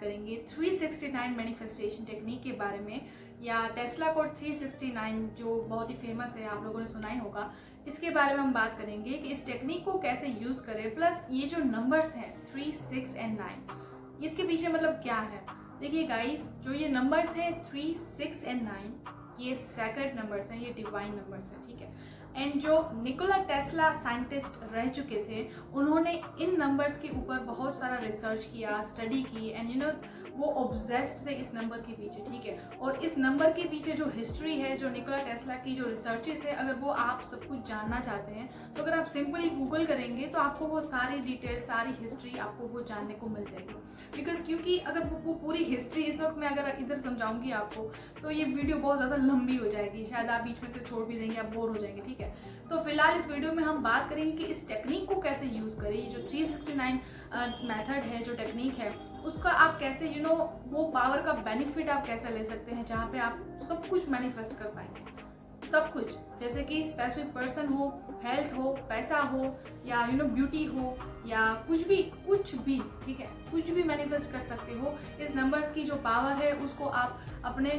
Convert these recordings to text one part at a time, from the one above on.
करेंगे 369 manifestation technique के बारे में, या टेस्ला कोड 369 जो बहुत ही फेमस है, आप लोगों ने सुना ही होगा। इसके बारे में हम बात करेंगे कि इस टेक्निक को कैसे यूज़ करें, प्लस ये जो नंबर्स हैं 3, 6 एंड 9, इसके पीछे मतलब क्या है। देखिए गाइस, जो ये नंबर्स हैं 3, 6 एंड 9, ये सैक्रेड नंबर्स हैं, ये डिवाइन नंबर्स हैं, ठीक है। एंड जो निकोला टेस्ला साइंटिस्ट रह चुके थे, उन्होंने इन नंबर्स के ऊपर बहुत सारा रिसर्च किया, स्टडी की, एंड यू नो वो ऑब्सेस्ड थे इस नंबर के पीछे, ठीक है। और इस नंबर के पीछे जो हिस्ट्री है, जो निकोला टेस्ला की जो रिसर्चेस है, अगर वो आप सब कुछ जानना चाहते हैं तो अगर आप सिंपली गूगल करेंगे तो आपको वो सारी डिटेल, सारी हिस्ट्री आपको वो जानने को मिल जाएगी। बिकॉज क्योंकि अगर वो पूरी हिस्ट्री इस वक्त मैं अगर इधर समझाऊंगी आपको तो ये वीडियो बहुत ज़्यादा लंबी हो जाएगी, शायद आप बीच में से छोड़ भी देंगे, आप बोर हो जाएंगे, ठीक है। तो फिलहाल इस वीडियो में हम बात करेंगे कि इस टेक्निक को कैसे यूज़ करें। ये जो 369 मेथड है, जो टेक्निक है, उसका आप कैसे यू नो वो पावर का बेनिफिट आप कैसे ले सकते हैं, जहाँ पे आप सब कुछ मैनिफेस्ट कर पाएंगे, सब कुछ, जैसे कि स्पेसिफिक पर्सन हो, हेल्थ हो, पैसा हो, या यू नो ब्यूटी हो, या कुछ भी, ठीक है, कुछ भी मैनिफेस्ट कर सकते हो। इस नंबर्स की जो पावर है उसको आप अपने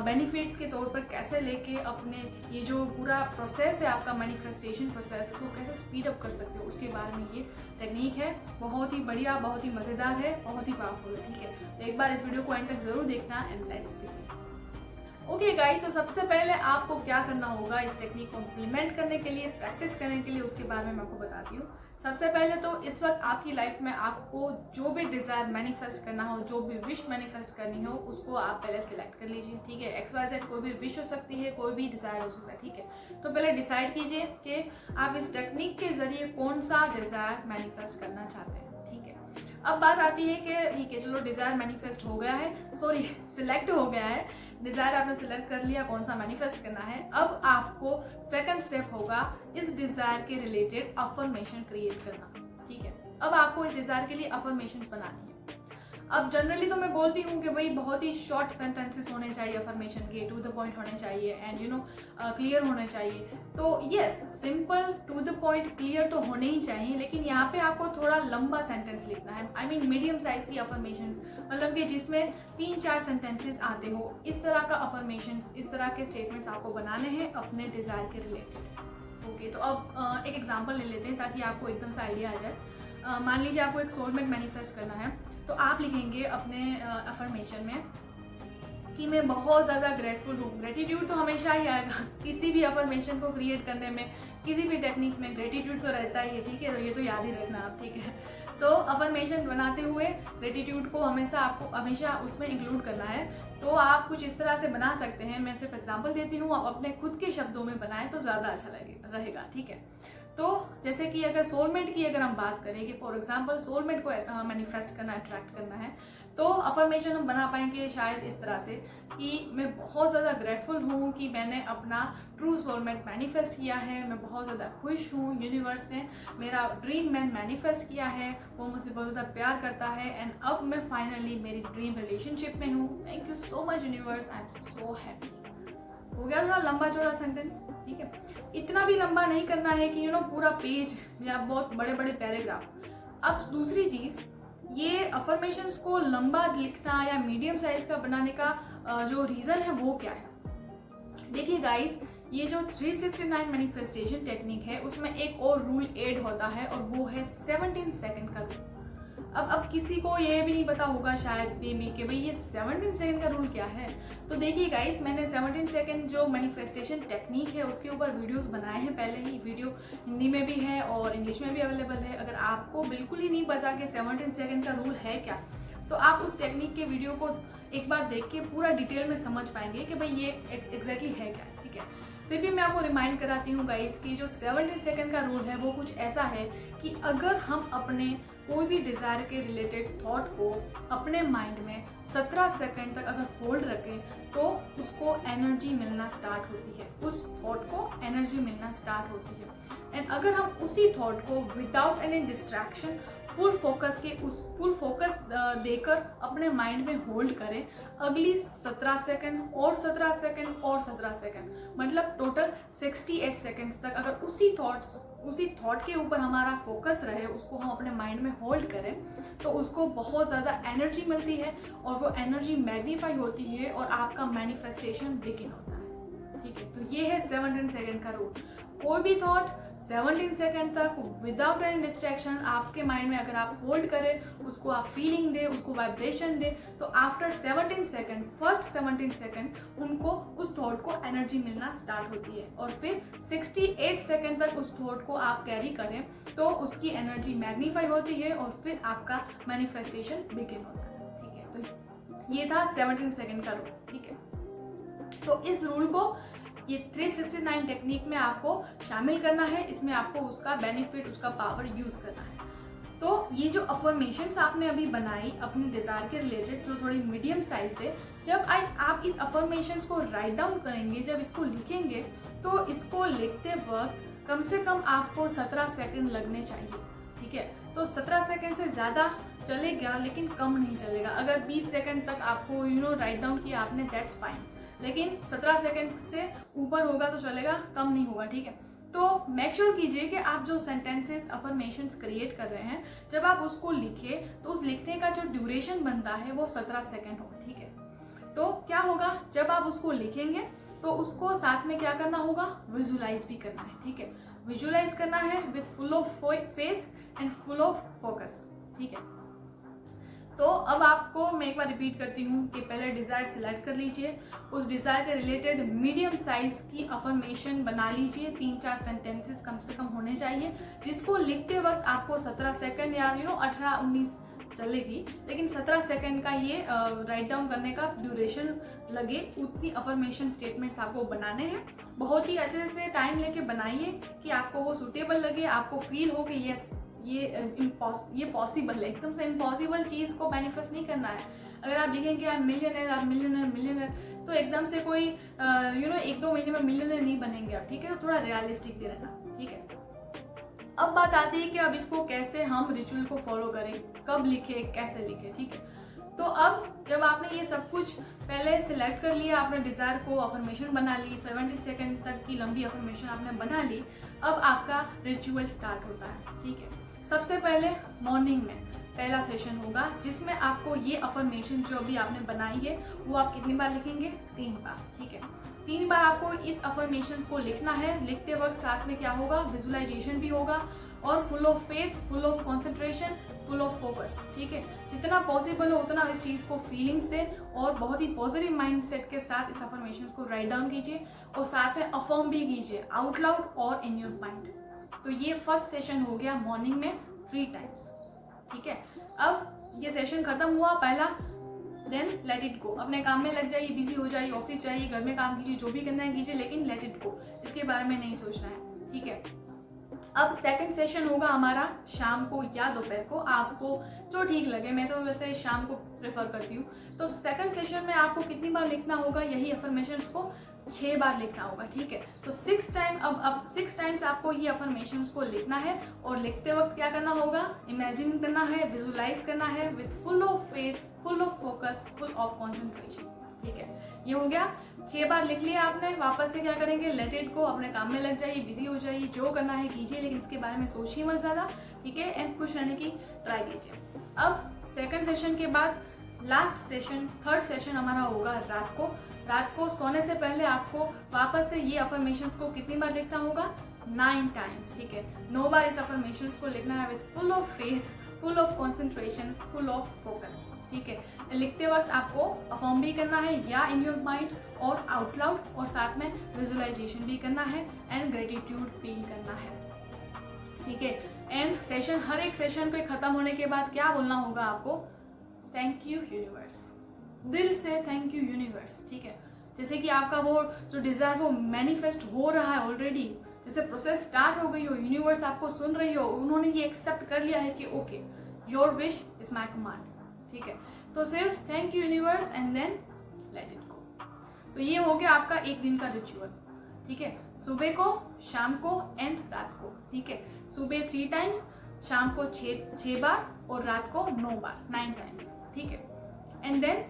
बेनिफिट्स के तौर पर कैसे लेके अपने ये जो पूरा प्रोसेस है आपका मैनिफेस्टेशन प्रोसेस, उसको कैसे स्पीड अप कर सकते हो, उसके बारे में ये टेक्निक है। बहुत ही बढ़िया, बहुत ही मज़ेदार है, बहुत ही पावरफुल है, ठीक है। तो एक बार इस वीडियो को एंड तक जरूर देखना and let's begin. Okay guys, तो सबसे पहले आपको क्या करना होगा इस टेक्निक को इम्प्लीमेंट करने के लिए, प्रैक्टिस करने के लिए, उसके बारे में मैं आपको बताती हूँ। सबसे पहले तो इस वक्त आपकी लाइफ में आपको जो भी डिज़ायर मैनिफेस्ट करना हो, जो भी विश मैनिफेस्ट करनी हो, उसको आप पहले सिलेक्ट कर लीजिए, ठीक है। XYZ कोई भी विश हो सकती है, कोई भी डिज़ायर हो सकता है, ठीक है। तो पहले डिसाइड कीजिए कि आप इस टेक्निक के ज़रिए कौन सा डिज़ायर मैनिफेस्ट करना चाहते हैं, ठीक है। अब बात आती है कि ठीक है, चलो डिज़ायर मैनिफेस्ट हो गया है, सॉरी सिलेक्ट हो गया है, डिज़ायर आपने सिलेक्ट कर लिया कौन सा मैनिफेस्ट करना है। अब आपको सेकंड स्टेप होगा इस डिज़ायर के रिलेटेड अफर्मेशन क्रिएट करना, ठीक है। अब आपको इस डिज़ायर के लिए अफर्मेशन बनानी है। अब जनरली तो मैं बोलती हूँ कि भाई बहुत ही शॉर्ट सेंटेंसेस होने चाहिए अफर्मेशन के, टू द पॉइंट होने चाहिए, एंड यू नो क्लियर होने चाहिए। तो yes, simple to the point clear तो होने ही चाहिए, लेकिन यहाँ पे आपको थोड़ा लंबा सेंटेंस लिखना है। आई मीन मीडियम साइज की अफर्मेशंस, मतलब कि जिसमें 3-4 सेंटेंसेस आते हो, इस तरह का अफर्मेशंस, इस तरह के स्टेटमेंट्स आपको बनाने हैं अपने डिज़ायर के रिलेटेड। ओके, तो अब एक एग्जाम्पल ले लेते हैं ताकि आपको एकदम से आइडिया आ जाए। मान लीजिए आपको एक सोलमेट मैनिफेस्ट करना है, तो आप लिखेंगे अपने अफर्मेशन में कि मैं बहुत ज़्यादा ग्रेटफुल हूँ। ग्रेटिट्यूड तो हमेशा ही आएगा किसी भी अफर्मेशन को क्रिएट करने में, किसी भी टेक्निक में ग्रेटिट्यूड तो रहता ही है, ठीक है। तो ये तो याद ही रखना आप, ठीक है। तो अफर्मेशन बनाते हुए ग्रेटिट्यूड को हमेशा उसमें इंक्लूड करना है। तो आप कुछ इस तरह से बना सकते हैं, मैं सिर्फ एग्जांपल देती हूँ, आप अपने खुद के शब्दों में बनाएं तो ज़्यादा अच्छा रहेगा, ठीक है। तो जैसे कि अगर सोलमेट की अगर हम बात करें कि फॉर एग्जांपल सोलमेट को मैनिफेस्ट करना, अट्रैक्ट करना है, तो अफर्मेशन हम बना पाएंगे शायद इस तरह से कि मैं बहुत ज़्यादा ग्रेटफुल हूँ कि मैंने अपना ट्रू सोलमेट मैनिफेस्ट किया है, मैं बहुत ज़्यादा खुश हूँ, यूनिवर्स ने मेरा ड्रीम मैन मैनिफेस्ट किया है, वो मुझसे बहुत ज़्यादा प्यार करता है, एंड अब मैं फाइनली मेरी ड्रीम रिलेशनशिप में हूँ। Thank you so much universe, I am so happy. हो गया थोड़ा लंबा चौड़ा सेंटेंस, ठीक है। इतना भी लंबा नहीं करना है कि यू नो पूरा पेज या बहुत बड़े बड़े पैराग्राफ। अब दूसरी चीज़, ये अफर्मेशंस को लंबा लिखना या मीडियम साइज का बनाने का जो रीज़न है वो क्या है। देखिए गाइस, ये जो 369 मैनिफेस्टेशन टेक्निक है उसमें एक और रूल ऐड होता है, और वो है 17 सेकंड का रूल। अब किसी को ये भी नहीं पता होगा शायद भी कि भाई ये 17 सेकंड का रूल क्या है। तो देखिए गाइस, मैंने 17 सेकंड जो मैनिफेस्टेशन टेक्निक है उसके ऊपर वीडियोस बनाए हैं पहले ही। वीडियो हिंदी में भी है और इंग्लिश में भी अवेलेबल है। अगर आपको बिल्कुल ही नहीं पता कि 17 सेकंड का रूल है क्या, तो आप उस टेक्निक के वीडियो को एक बार देख के पूरा डिटेल में समझ पाएंगे कि भाई ये एग्जैक्टली है क्या, ठीक है। फिर भी मैं आपको रिमाइंड कराती हूँ गाइस कि जो 17 सेकंड का रूल है वो कुछ ऐसा है कि अगर हम अपने कोई भी डिज़ायर के रिलेटेड थॉट को अपने माइंड में 17 सेकंड तक अगर होल्ड रखें तो उसको एनर्जी मिलना स्टार्ट होती है, उस थॉट को एनर्जी मिलना स्टार्ट होती है। एंड अगर हम उसी थॉट को without any distraction full focus देकर अपने माइंड में होल्ड करें अगली 17 सेकंड और 17 सेकंड और 17 सेकंड, मतलब टोटल 68 सेकंड्स तक अगर उसी थॉट के ऊपर हमारा फोकस रहे, उसको हम अपने माइंड में होल्ड करें, तो उसको बहुत ज़्यादा एनर्जी मिलती है और वो एनर्जी मैग्नीफाई होती है और आपका मैनिफेस्टेशन बिगिन होता है। ठीक है, तो ये है 17 सेकंड का रूल। कोई भी थॉट 17 सेकंड तक विदाउट एनी डिस्ट्रैक्शन आपके माइंड में अगर आप होल्ड करें, उसको आप फीलिंग दे, उसको वाइब्रेशन दे, तो आफ्टर 17 सेकंड, फर्स्ट 17 सेकंड उनको उस थॉट को एनर्जी मिलना स्टार्ट होती है और फिर 68 सेकंड तक उस थॉट को आप कैरी करें तो उसकी एनर्जी मैग्नीफाई होती है और फिर आपका मैनिफेस्टेशन बिगिन होता है। ठीक है, तो ये था 17 सेकंड का रूल। ठीक है, तो इस रूल को ये 369 टेक्निक में आपको शामिल करना है, इसमें आपको उसका बेनिफिट, उसका पावर यूज करना है। तो ये जो अफर्मेशंस आपने अभी बनाई अपने डिजायर के रिलेटेड, जो थोड़ी मीडियम साइज है, जब आप इस अफर्मेशंस को राइट डाउन करेंगे, जब इसको लिखेंगे, तो इसको लिखते वक्त कम से कम आपको 17 सेकंड लगने चाहिए। ठीक है, तो 17 सेकंड से ज़्यादा चलेगा लेकिन कम नहीं चलेगा। अगर 20 सेकंड तक आपको राइट डाउन किया आपने, दैट्स फाइन, लेकिन 17 सेकंड से ऊपर होगा तो चलेगा, कम नहीं होगा। ठीक है, तो मेक श्योर कीजिए कि आप जो सेंटेंसेस अफर्मेशंस क्रिएट कर रहे हैं, जब आप उसको लिखे तो उस लिखने का जो ड्यूरेशन बनता है वो 17 सेकंड हो। ठीक है, तो क्या होगा, जब आप उसको लिखेंगे तो उसको साथ में क्या करना होगा, विजुलाइज भी करना है। ठीक है, विजुलाइज करना है with full of faith and full of focus. ठीक है, तो अब आपको मैं एक बार रिपीट करती हूँ कि पहले डिज़ायर सिलेक्ट कर लीजिए, उस डिज़ायर के रिलेटेड मीडियम साइज की अफर्मेशन बना लीजिए, 3-4 सेंटेंसेस कम से कम होने चाहिए, जिसको लिखते वक्त आपको 17 सेकंड या 18-19 चलेगी, लेकिन 17 सेकंड का ये राइट डाउन करने का ड्यूरेशन लगे, उतनी अफर्मेशन स्टेटमेंट्स आपको बनाने हैं। बहुत ही अच्छे से टाइम लेके बनाइए कि आपको वो सूटेबल लगे, आपको फील हो कि यस ये पॉसिबल है। एकदम से इम्पॉसिबल चीज़ को मैनिफेस्ट नहीं करना है। अगर आप लिखेंगे आप मिलियनर, तो एकदम से कोई 1-2 महीने में मिलियनर नहीं बनेंगे आप। ठीक है, तो थोड़ा रियलिस्टिक भी रहना। ठीक है, अब बात आती है कि अब इसको कैसे हम रिचुअल को फॉलो करें, कब लिखे, कैसे लिखे। ठीक है, तो अब जब आपने ये सब कुछ पहले सिलेक्ट कर लिया, आपने डिज़ायर को अफर्मेशन बना ली, 17 सेकंड तक की लंबी अफर्मेशन आपने बना ली, अब आपका रिचुअल स्टार्ट होता है। ठीक है, सबसे पहले मॉर्निंग में पहला सेशन होगा जिसमें आपको ये अफर्मेशन जो अभी आपने बनाई है वो आप कितनी बार लिखेंगे, 3 बार। ठीक है, 3 बार आपको इस अफर्मेशंस को लिखना है। लिखते वक्त साथ में क्या होगा, विजुअलाइजेशन भी होगा और full of faith, full of concentration, full of focus. ठीक है, जितना पॉसिबल हो उतना इस चीज़ को फीलिंग्स दें और बहुत ही पॉजिटिव माइंडसेट के साथ इस अफर्मेशंस को राइट डाउन कीजिए और साथ में अफर्म भी कीजिए आउट लाउड और इन योर माइंड। तो ये फर्स्ट सेशन हो गया मॉर्निंग में 3 टाइम्स। ठीक है, अब ये सेशन खत्म हुआ पहला, देन लेट इट गो, अपने काम में लग जाइए, बिजी हो जाइए, ऑफिस जाइए, घर में काम कीजिए, जो भी करना है कीजिए, लेकिन लेट इट गो, इसके बारे में नहीं सोचना है। ठीक है, अब सेकंड सेशन होगा हमारा शाम को या दोपहर को, आपको जो ठीक लगे, मैं तो वैसे शाम को प्रेफर करती हूँ। तो सेकंड सेशन में आपको कितनी बार लिखना होगा, यही अफर्मेशंस को 6 बार लिखना होगा। ठीक है, तो 6 टाइम्स आपको ये अफर्मेशंस को लिखना है और लिखते वक्त क्या करना होगा, इमेजिन करना है, विजुलाइज करना है with full of faith, full of focus, full of concentration. ठीक है, ये हो गया, 6 बार लिख लिया आपने। वापस से क्या करेंगे, लेट इट गो, अपने काम में लग जाइए, बिजी हो जाइए, जो करना है कीजिए, लेकिन इसके बारे में सोचिए मत ज़्यादा। ठीक है, एंड खुश रहने की ट्राई कीजिए। अब सेकंड सेशन के बाद लास्ट सेशन, थर्ड सेशन हमारा होगा रात को सोने से पहले आपको वापस से ये अफर्मेशंस को कितनी बार लिखना होगा, 9 टाइम्स। ठीक है, 9 बार इस अफर्मेशंस को लिखना है with full of faith, full of concentration, full of focus. ठीक है, लिखते वक्त आपको अफर्म भी करना है या इन योर माइंड और आउट लाउड, और साथ में विजुअलाइजेशन भी करना है एंड ग्रेटिट्यूड फील करना है। ठीक है, एंड सेशन, हर एक सेशन के खत्म होने के बाद क्या बोलना होगा आपको, थैंक यू यूनिवर्स, दिल से थैंक यू यूनिवर्स। ठीक है, जैसे कि आपका वो जो डिज़ायर वो मैनिफेस्ट हो रहा है ऑलरेडी, जैसे प्रोसेस स्टार्ट हो गई हो, यूनिवर्स आपको सुन रही हो, उन्होंने ये एक्सेप्ट कर लिया है कि okay your wish is my command. ठीक है, तो सिर्फ thank you universe and then let it go. तो ये हो गया आपका एक दिन का रिचुअल। ठीक है, सुबह को, शाम को एंड रात को। ठीक है, सुबह 3 टाइम्स, शाम को 6 बार और रात को 9 बार, 9 टाइम्स, ठीक है। एंड देन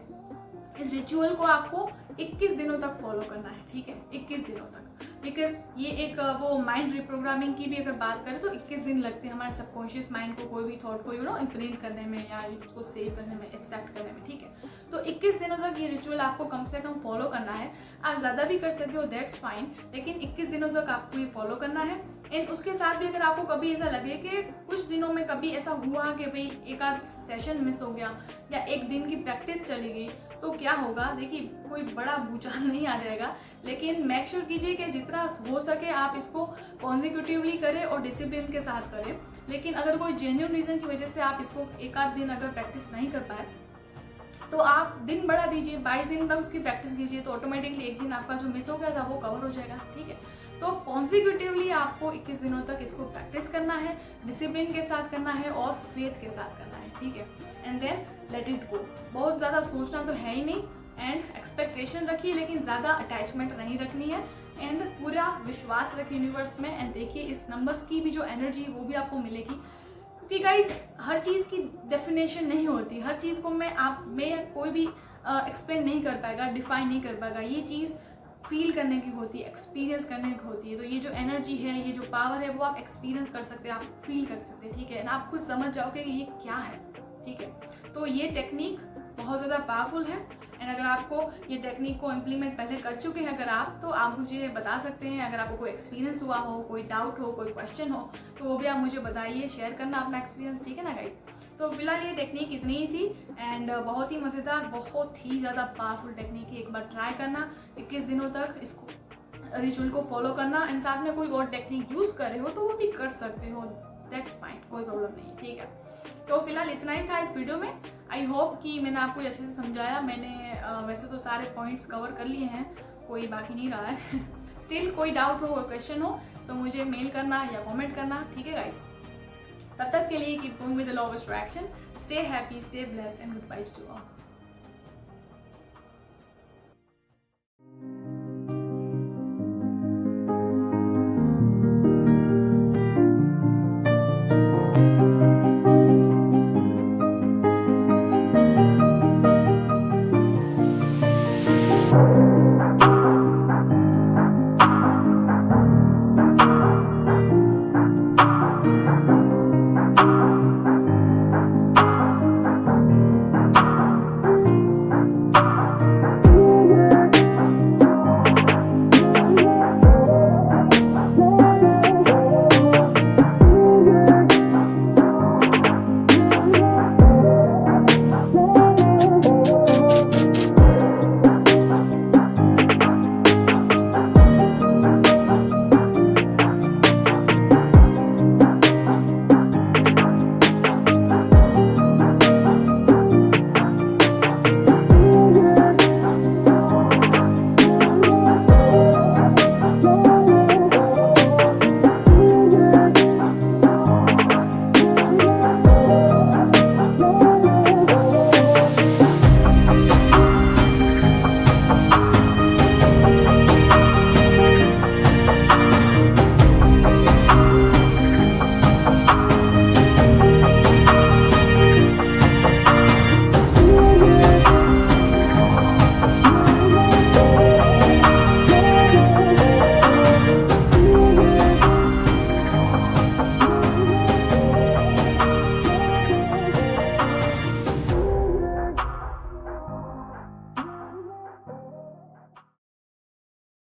इस रिचुअल को आपको 21 दिनों तक फॉलो करना है, ठीक है, 21 दिनों तक, बिकॉज ये एक वो माइंड रिप्रोग्रामिंग की भी अगर बात करें तो 21 दिन लगते हैं हमारे सबकॉन्शियस माइंड को कोई भी थॉट को इम्प्रिंट करने में या उसको सेव करने में, एक्सेप्ट करने में, ठीक है। तो 21 दिनों तक ये रिचुअल आपको कम से कम फॉलो करना है। आप ज़्यादा भी कर सकते हो, दैट्स फाइन, लेकिन 21 दिनों तक आपको ये फॉलो करना है। एंड उसके साथ भी अगर आपको कभी ऐसा लगे कि कुछ दिनों में कभी ऐसा हुआ कि भाई एक आध सेशन मिस हो गया या एक दिन की प्रैक्टिस चली गई, तो क्या होगा, देखिए कोई बड़ा भूचाल नहीं आ जाएगा, लेकिन मेक श्योर कीजिए कि जितना हो सके आप इसको कॉन्जिक्यूटिवली करें और डिसिप्लिन के साथ करें। लेकिन अगर कोई जेन्युइन रीज़न की वजह से आप इसको एक आध दिन अगर प्रैक्टिस नहीं कर पाए तो आप दिन बढ़ा दीजिए, 22 दिन तक उसकी प्रैक्टिस कीजिए, तो ऑटोमेटिकली एक दिन आपका जो मिस हो गया था वो कवर हो जाएगा, ठीक है। तो कॉन्सिक्यूटिवली आपको 21 दिनों तक इसको प्रैक्टिस करना है, डिसिप्लिन के साथ करना है और फेथ के साथ करना है, ठीक है। And then let it go. बहुत ज़्यादा सोचना तो है ही नहीं, एंड एक्सपेक्टेशन रखिए लेकिन ज़्यादा अटैचमेंट नहीं रखनी है, एंड पूरा विश्वास रखिए यूनिवर्स में। एंड देखिए इस नंबर्स की भी जो एनर्जी वो भी आपको मिलेगी, क्योंकि गाइज हर चीज़ की डेफिनेशन नहीं होती, हर चीज़ को मैं कोई भी एक्सप्लेन नहीं कर पाएगा, डिफाइन नहीं कर पाएगा। ये चीज़ फील करने की होती है, एक्सपीरियंस करने की होती है। तो ये जो एनर्जी है, ये जो पावर है, वो आप एक्सपीरियंस कर सकते हैं, आप फील कर सकते हैं, ठीक है। एंड आप खुद समझ जाओगे कि ये क्या है, ठीक है। तो ये टेक्निक बहुत ज़्यादा पावरफुल है। एंड अगर आपको ये टेक्निक को इम्प्लीमेंट पहले कर चुके हैं अगर आप, तो आप मुझे बता सकते हैं। अगर आपको कोई एक्सपीरियंस हुआ हो, कोई डाउट हो, कोई क्वेश्चन हो, तो वो भी आप मुझे बताइए, शेयर करना अपना एक्सपीरियंस, ठीक है ना गाइस। तो फिलहाल ये टेक्निक इतनी ही थी, एंड बहुत ही मज़ेदार, बहुत ही ज़्यादा पावरफुल टेक्निक है। एक बार ट्राई करना, 21 दिनों तक इसको रिचुअल को फॉलो करना। एंड साथ में कोई और टेक्निक यूज़ कर रहे हो तो वो भी कर सकते हो, दैट्स फाइन, कोई प्रॉब्लम नहीं है, ठीक है। तो फिलहाल इतना ही था इस वीडियो में। आई होप कि मैंने आपको अच्छे से समझाया। मैंने वैसे तो सारे पॉइंट्स कवर कर लिए हैं, कोई बाकी नहीं रहा है। स्टिल कोई डाउट हो, क्वेश्चन हो तो मुझे मेल करना या कमेंट करना, ठीक है गाइस। तब तक के लिए keep going with the law of attraction, stay happy, stay blessed and good vibes to all.